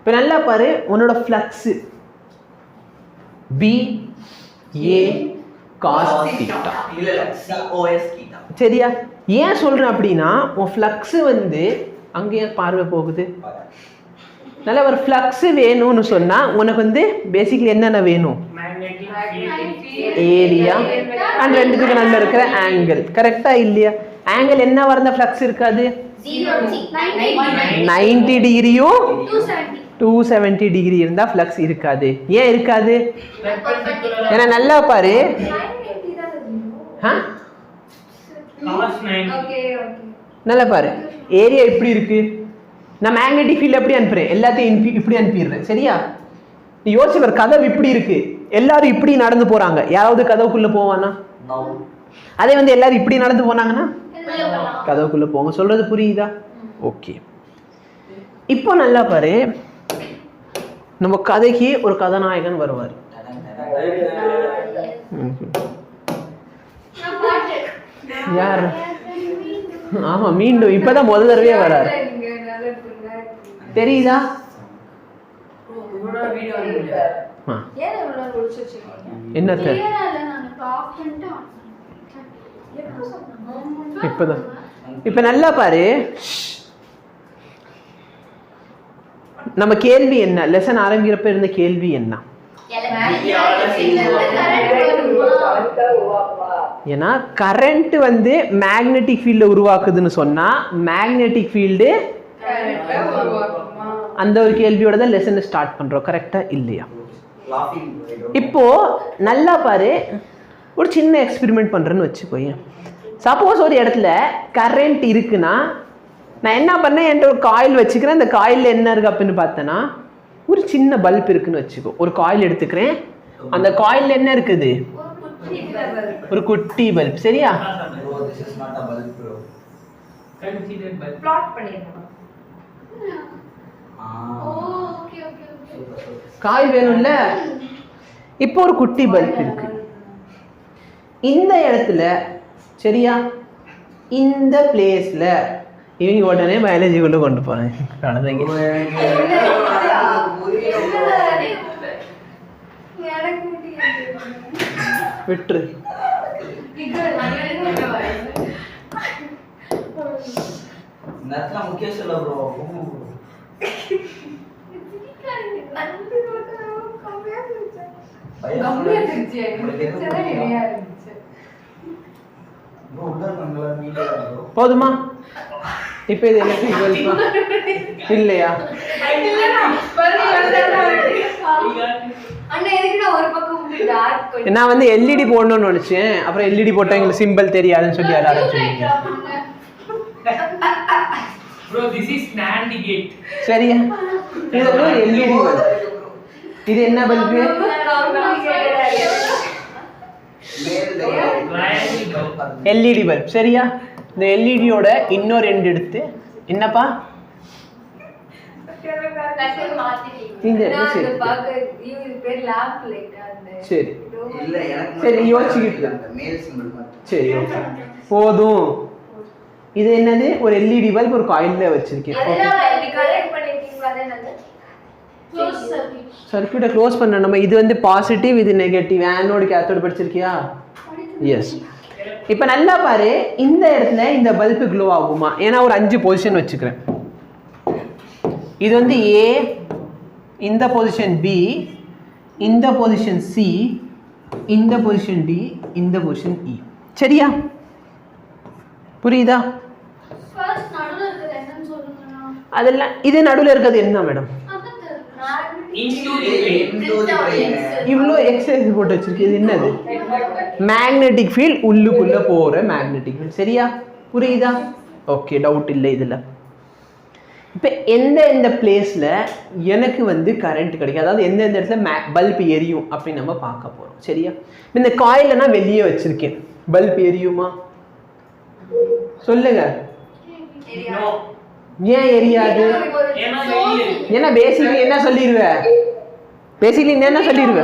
இப்போ நல்லா பாரு, உன்னோட flux B A cos theta. சரியா? ஏன் சொல்கிறேன் அப்படின்னா, உன் ஃப்ளக்ஸு வந்து அங்கேயே பார்வை போகுது. நல்ல ஒரு ஃப்ளக்ஸு வேணும்னு சொன்னால் உனக்கு வந்து பேசிக்கலி என்னென்ன வேணும்? ஏரியா அண்ட் ரெண்டுத்துக்கு நல்ல இருக்கிற ஆங்கிள். கரெக்டாக இல்லையா? ஆங்கிள் என்ன வரந்த ஃப்ளக்ஸ் இருக்காது? 90 டிகிரியும் 270 டிகிரி இருந்தால் ஃப்ளக்ஸ் இருக்காது. ஏன் இருக்காது? ஏன்னா நல்லா பாரு, நல்லா பாரு, ஏரியா இப்படி இருக்கு. நான் மேக்னெட்டிக் ஃபீல்ட் எப்படி அனுப்புறேன்? எல்லாத்தையும் இப்படி அனுப்பிடுறேன். சரியா? நீ யோசிச்சு பாரு, கதவு இப்படி இருக்கு, எல்லாரும் இப்படி நடந்து போறாங்க, யாராவது கதவுக்குள்ள போவானா? அதே வந்து எல்லாரும் இப்படி நடந்து போனாங்கன்னா கதவுக்குள்ள போங்க. சொல்றது புரியுதா? ஓகே. இப்போ நல்லா பாரு, நம்ம கதைக்கு ஒரு கதாநாயகன் வருவார். யார்? ஆமா, மீண்டும் இப்பதான் முதல் தடவையே வராரு. தெரியுதா? என்ன இப்பதான் இப்ப நல்லா பாரு, நம்ம கேள்வி என்ன? லெசன் ஆரம்பிக்கிறப்ப இருந்த கேள்வி என்ன? ஏன்னா கரண்ட் வந்து மேக்னெட்டிக் ஃபீல்ட உருவாக்குதுன்னு சொன்னா மேக்னெட்டிக் ஃபீல்டு அந்த ஒரு கேள்வியோட தான் லெசன் ஸ்டார்ட் பண்றோம். கரெக்டா இல்லையா? இப்போ நல்லா பாரு, ஒரு சின்ன எக்ஸ்பெரிமெண்ட் பண்றேன்னு வச்சுக்கோயேன். சப்போஸ் ஒரு இடத்துல கரண்ட் இருக்குன்னா நான் என்ன பண்ணேன், என்கிட்ட ஒரு காயில் வச்சுக்கிறேன். அந்த காயில் என்ன இருக்கு அப்படின்னு பார்த்தேன்னா ஒரு சின்ன பல்ப் இருக்குன்னு வச்சுக்கோ. ஒரு காயில் எடுத்துக்கிறேன், அந்த காயில் என்ன இருக்குது? ஒரு குட்டி பல்ப். சரியா? காயில் வேணும்ல. இப்போ ஒரு குட்டி பல்ப் இருக்கு இந்த இடத்துல. சரியா? இந்த பிளேஸ்ல இவங்க உடனே பயாலஜிக்குள்ள கொண்டு போறேன். விட்டுரு. போதுமா? இப்ப இது எலக்ட்ரிக் பல்பா இல்லையா? நான் வந்து எல்இடி போடணும்னு நினைச்சேன், அப்புறம் எல்இடி போட்டா எங்களுக்கு சிம்பிள் தெரியாதுன்னு சொல்லி எல்லாரும் சொன்னீங்க. சரியா? இது ஒரு எல்இடி பல்ப். இது என்ன பல்பு? LED bulb. சரியா? இந்த எல்இடியோட இன்னொரு எண்ட் எடுத்து என்னப்பா சரி சரி யோசிச்சுக்கிட்டு. சரி ஓகே போதும். இது என்னது? ஒரு எல்இடி பல்ப் ஒரு காயில்ல வச்சிருக்கேன். சர்க்யூட்டை க்ளோஸ் பண்ண நம்ம. இது வந்து பாசிட்டிவ், இது நெகட்டிவ், ஆனோடு கேத்தோடு படிச்சிருக்கியா? எஸ். இப்போ நல்லா பாரு, இந்த இடத்துல இந்த பல்பு க்ளோ ஆகுமா? ஏன்னா ஒரு 5 பொசிஷன் வச்சுக்கிறேன். இது வந்து ஏ, இந்த பொசிஷன் பி, இந்த பொசிஷன் சி, இந்த பொசிஷன் டி, இந்த பொசிஷன் இ. சரியா? புரியுதா? அதெல்லாம் இது நடுவில் இருக்கிறது என்ன மேடம்? இவ்வளோ எக்ஸசைஸ் போட்டு வச்சிருக்கு. இது என்னது? மேக்னெட்டிக் ஃபீல்ட், உள்ளுக்குள்ள போற மேக்னெட்டிக் ஃபீல்ட். சரியா? புரியுதா? ஓகே, டவுட் இல்லை இதுல. இப்போ எந்த பிளேஸ்ல எனக்கு வந்து கரண்ட் கிடைக்கும், அதாவது எந்தெந்த இடத்துல பல்ப் எரியும் அப்படின்னு நம்ம பார்க்க போறோம். சரியா? இந்த காயில நான் வெளியே வச்சிருக்கேன், பல்ப் எரியுமா? சொல்லுங்க. ஏன் எரியாது? ஏன்னா பேசிக்கலி என்ன சொல்லிடுவ? பேசிக்கலி என்ன சொல்லிடுவ?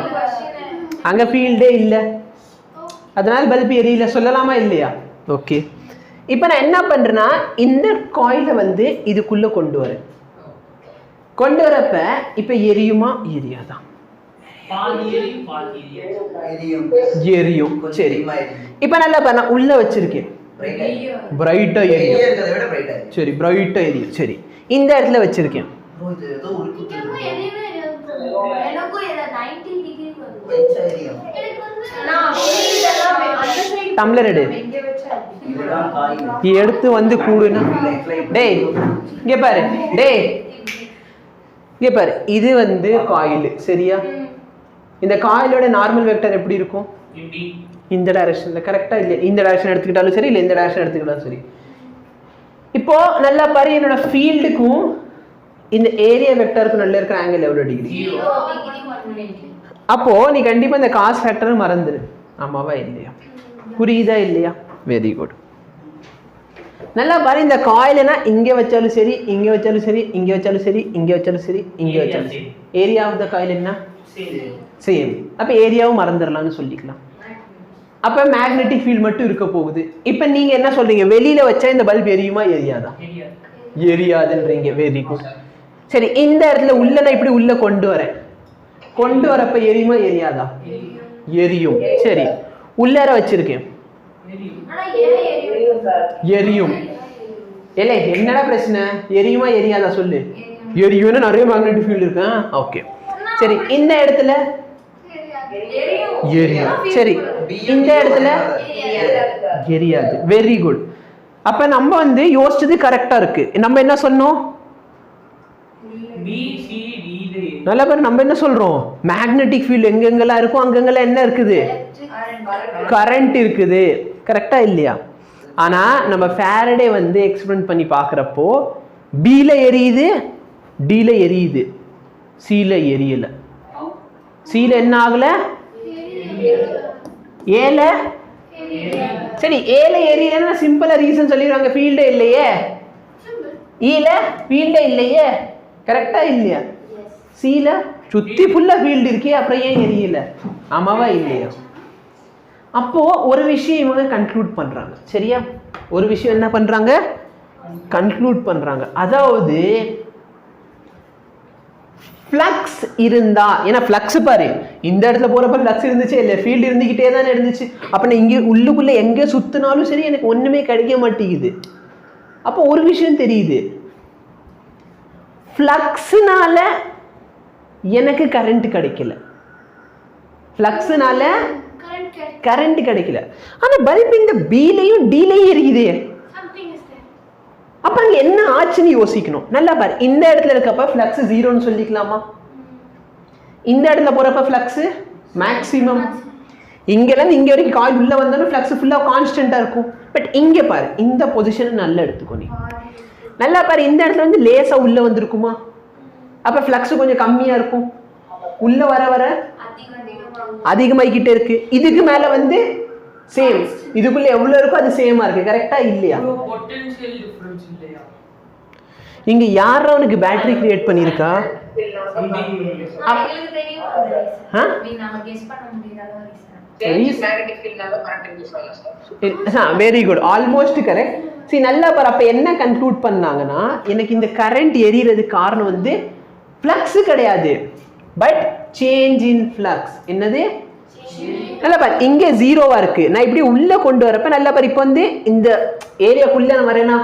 அங்க ஃபீல்டே இல்லை, அதனால பல்ப் எரியல சொல்லலாமா இல்லையா? ஓகே. இப்போ நான் என்ன பண்றேன்னா இந்த காயிலை வந்து இதுக்குள்ள கொண்டு வரேன். கொண்டு வரப்ப இப்ப எரியுமா எரியாதா? எரியும். சரி, இப்ப நல்லா பாரு, நான் உள்ள வச்சிருக்கேன், பிரைட்டா எரியும். சரி, பிரைட்டா எரியும். சரி, இந்த இடத்துல வச்சிருக்கேன், டம்ளர் எடு, எடுத்து வந்து கூடுனா, டேய் இங்க பாரு, டேய் இங்க பாரு, இது வந்து காயில் சரியா? இந்த காயிலோட நார்மல் வெக்டர் எப்படி இருக்கும்? இந்த டைரக்ஷன்ல. கரெக்டா இல்லையா? இந்த டைரக்ஷன் எடுத்துக்கிட்டாலும் சரி, இல்லை இந்த டைரக்ஷன் எடுத்துக்கிட்டாலும் சரி. இப்போ நல்லா பாரு, என்னோட ஃபீல்டுக்கும் இந்த ஏரியா வெக்டருக்கும் நல்ல இருக்கிற ஆங்கிள் எவ்வளவு டிகிரி? அப்போ நீ கண்டிப்பா இந்த காஸ் ஃபேக்டர் மறந்துரு. ஆமாவா இல்லையா? புரியுதா இல்லையா? Very good. நல்லா பாரு, இந்த காயில்னா இங்க வச்சாலும் சரி, இங்க வச்சாலும் சரி, இங்க வச்சாலும் சரி, இங்க வச்சாலும் சரி, இங்க வச்சாலும் சரி, ஏரியா ஆஃப் த காயில் என்ன? சேம். அப்ப ஏரியாவும் மறந்துடலாம்னு சொல்லிக்கலாம். அப்ப மேக்னெட்டிக் ஃபீல்ட் மட்டும் இருக்க போகுது. இப்ப நீங்க என்ன சொல்றீங்க? வெளியில வச்சா இந்த பல்ப் எரியுமா எரியாதா? எரியாதுன்றீங்க. Very good. சரி, இந்த இடத்துல உள்ள நான் இப்படி உள்ள கொண்டு வரேன், கொண்டு வரப்ப எரியுமா எரியாதா? எரியும். சரி, உள்ளார வச்சிருக்கேன், எரியும். இல்ல, என்னடா பிரச்சனை? எரியுமா எரியாதா சொல்லு. எரியும்னு நிறைய மேக்னெட்டிக் ஃபீல்ட் இருக்கு. ஓகே, சரி, இந்த இடத்துல எரியும். சரி, இந்த இடத்துல எரியாது. Very good. அப்ப நம்ம வந்து யோசிச்சது கரெக்டா இருக்கு. நம்ம என்ன சொன்னோம்? நல்ல பேர் நம்ம என்ன சொல்றோம்? மேக்னெட்டிக் ஃபீல்ட் எங்கெங்கெல்லாம் இருக்கும் அங்கெங்கெல்லாம் என்ன இருக்குது? கரண்ட் இருக்குது. கரெக்டா இல்லையா? ஆனா நம்ம ஃபாரடே வந்து எக்ஸ்பெரிமெண்ட் பண்ணி பார்க்கறப்போ பில எரியுது, டில எரியுது, சில எரியல. சில என்ன ஆகல? ஏல. சரி, ஏல எரியலன்னா சிம்பிளா ரீசன் சொல்லிடுவாங்க, ஃபீல்டே இல்லையே. ஈல ஃபீல்டே இல்லையே. கரெக்டா இல்லையா? சில சுத்தி ஃபுல்லா ஃபீல்டு இருக்கே, அப்புறம் ஏன் எரியல? ஆமாவா இல்லையா? அப்போ ஒரு விஷயம் இவங்க கன்க்ளூட் பண்றாங்க சரியா? ஒரு விஷயம் என்ன பண்றாங்க? கன்க்ளூட் பண்றாங்க. அதாவது ஃப்ளக்ஸ் இருந்தா, ஏன்னா ஃப்ளக்ஸ் பாரு, இந்த இடத்துல போறப்ப ஃப்ளக்ஸ் இருந்துச்சு இல்ல, ஃபீல்டு இருந்துகிட்டே தானே இருந்துச்சு. அப்ப நான் இங்கே உள்ளுக்குள்ள எங்க சுத்தினாலும் சரி எனக்கு ஒண்ணுமே கிடைக்க மாட்டேங்குது. அப்போ ஒரு விஷயம் தெரியுது, ஃப்ளக்ஸ்னால எனக்கு கரண்ட் கிடைக்கல, ஃப்ளக்ஸ்னால கரண்ட் கிடைக்கல. ஆனா பல்ப் இந்த பிலையும் டிலையும் எரியுதே, அப்ப அங்க என்ன ஆச்சுன்னு யோசிக்கணும். நல்லா பாரு, இந்த இடத்துல இருக்கப்ப ஃப்ளக்ஸ் ஜீரோன்னு சொல்லிக்கலாமா? இந்த இடத்துல போறப்ப ஃப்ளக்ஸ் மேக்ஸிமம். இங்கல இருந்து இங்க வரைக்கும் காயில் உள்ள வந்தாலும் ஃப்ளக்ஸ் ஃபுல்லா கான்ஸ்டன்டா இருக்கும். பட் இங்க பாரு, இந்த பொசிஷன் நல்லா எடுத்துக்கோ நீ. நல்லா பாரு, இந்த இடத்துல வந்து லேசா உள்ள வந்திருக்குமா? அப்ப ஃப்ளக்ஸ் கொஞ்சம் கம்மியா இருக்கும். உள்ள வர வர அதிகமாகிக்கிட்டே இருக்கு. இதுக்கு மேல வந்து சேம், இதுக்குள்ள எவ்வளவு இருக்கோ அது சேமா இருக்கு. கரெக்டா இல்லையா? இங்க யாரா உனக்கு பேட்டரி கிரியேட் பண்ணிருக்கா? Very good, almost correct. சரி, நல்லா பாரு, அப்ப என்ன கன்க்ளூட் பண்ணாங்கன்னா, எனக்கு இந்த கரண்ட் எரியறதுக்கு காரணம் வந்து ஃப்ளக்ஸ் கிடையாது, பட் சேஞ்ச் இன் ஃப்ளக்ஸ். என்னது? நல்லா பாரு, இங்க ஜீரோவா இருக்கு, நான் இப்படி உள்ள கொண்டு வரப்ப நல்லா பாரு, இப்போ வந்து இந்த ஏரியாக்குள்ள நான் வரேனா,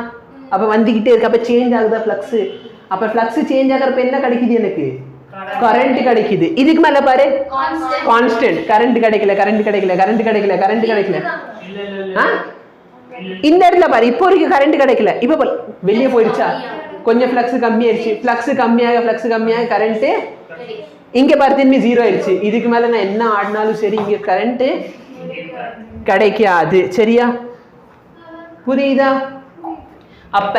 அப்ப வந்துகிட்டே இருக்கு, அப்ப சேஞ்ச் ஆகுதா ஃப்ளக்ஸ்? அப்ப ஃப்ளக்ஸ் சேஞ்ச் ஆகிறப்ப என்ன கிடைக்குது? எனக்கு கரண்ட் கிடைக்குது. இதுக்கு மேல பாரு, கான்ஸ்டன்ட். கரண்ட் கிடைக்கல, கரண்ட் கிடைக்கல, கரண்ட் கிடைக்கல, கரண்ட் கிடைக்கல. இந்த இடத்துல பாரு, இப்போ வரைக்கும் கரண்ட் கிடைக்கல, இப்ப வெளியே போயிடுச்சா? கொஞ்சம் ஃப்ளக்ஸ் கம்மியாயிருச்சு, ஃப்ளக்ஸ் கம்மியாக கரண்ட் இங்க பாரு திரும்பி ஜீரோ ஆயிடுச்சு. இதுக்கு மேல நான் என்ன ஆடினாலும் சரி இங்க கரண்ட் கிடைக்காது. சரியா? புரியுதா? அப்ப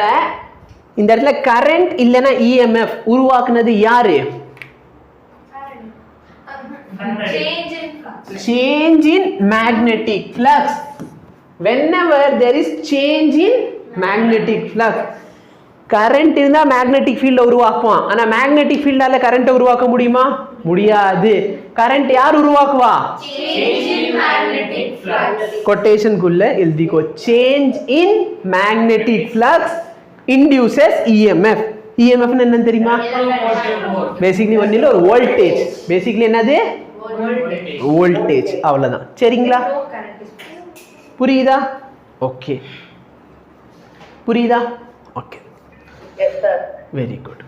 இந்த இடத்துல கரண்ட் இல்லைன்னா இஎம்எஃப் உருவாக்குனது யாரு? Change in magnetic flux. Whenever there is change in magnetic flux, current இருந்தா மேக்னெட்டிக் ஃபீல்ட உருவாக்குவான். ஆனா மேக்னெட்டிக் ஃபீல்டால கரண்ட்டை உருவாக்க முடியுமா? முடியாது. கரண்ட் யார் உருவாக்குவா? கொட்டேஷனுக்குள்ள எழுதிக்கோ, change in magnetic flux induces EMF. EMF என்னன்னு தெரியுமா? பேசிக்கலி ஒன்றும் இல்லை, ஒரு வோல்டேஜ். பேசிக்கலி என்னது? வோல்டேஜ். அவ்வளோதான். சரிங்களா? புரியுதா? ஓகே, புரியுதா? Okay, very good.